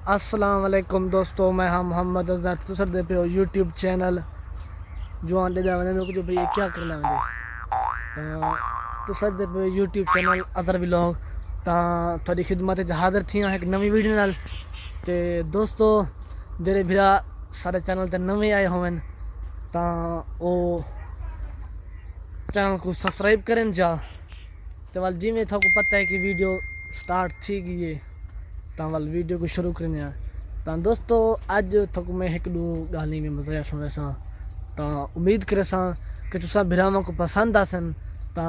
अस्सलाम वालेकुम दोस्तों, मैं हाँ मोहम्मद अज़हर तुसर दे पे यूट्यूब चैनल जो आंटे जा वने को जो भई क्या करना है तो तुसर दे पे यूट्यूब चैनल अज़हर व्लॉग ता थोड़ी खिदमत च हाज़िर थी एक नवी वीडियो नाल। ते दोस्तों जेरे भरा सारे चैनल ते नवे आए होवन ता ओ चैनल को सब्सक्राइब करें जा। तो वाल जिमें था को पता है कि वीडियो स्टार्ट थी गई है ता वाल वीडियो को शुरू करने ता दोस्तों अज थक मैं एक दो गाली में मज़ा सुने सा ता उम्मीद करे सा कि तुसा भिरावां को पसंद आसन ता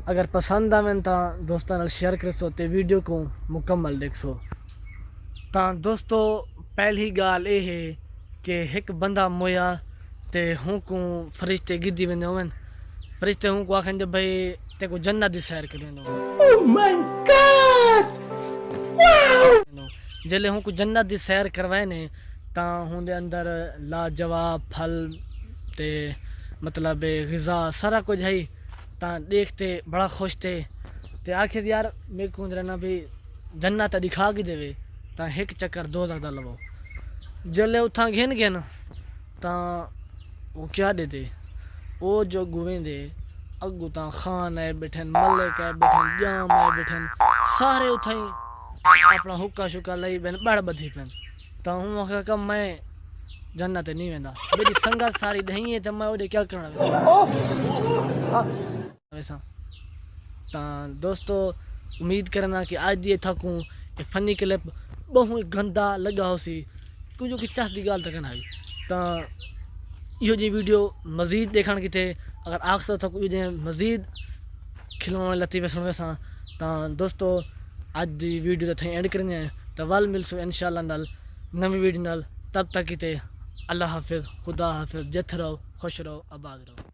अगर पसंद आवन ता दोस्तों नाल शेयर करे सो ते वीडियो को मुकम्मल देख सो। ता दोस्तों पहली गाल ये है कि एक बंदा मोया ते हूँ को फरिश्ते गिद्दी वेंदे होवन। फरिश्ते हूँ को आखन जो भाई ते को जन्नत दी सैर करेंदो। ओह माय गॉड वाओ जले हूँ को जन्नत दी सैर करवाए ने ता हूँ दे अंदर लाजवाब फल ते मतलब ग़िज़ा सारा कुछ है ता देखते बड़ा खुश थे। ते आखिर यार मेरे को रहना भी जन्नत दिखा के देवे ता एक चक्कर दो ज़्यादा लवो जले उठा घेन गया ना ता वो क्या देते वो जो गुवें दे अगू ता खान है बैठन मलिक है बैठन जाम है बैठन सारे उठाई अपना हुक्का शुक्का लई बन बड़ बधी पन ता हूँ कम मैं जन्नत नहीं वेंदा मेरी संगत सारी नहीं है तो मैं ओदे क्या करना वैसा। ता दोस्तों उम्मीद करना कि आज ये थकूँ ये फनी क्लिप बहुत गंदा लगा हो सी कुछ की चस की गाल तक आई ता यो जी वीडियो मज़ीद देखने की थे अगर आखिर तक ये मज़ीद खिलौने लतीफ़े सुनवे सा ता दोस्तों आज दी वीडियो थे एंड करने तो वल मिलसो इंशाल्लाह नाल नवी वीडियो नाल तब तक की थे अल्लाह हाफिज़ खुदा हाफिज़ जथ रहो खुश रहो आबाद रहो।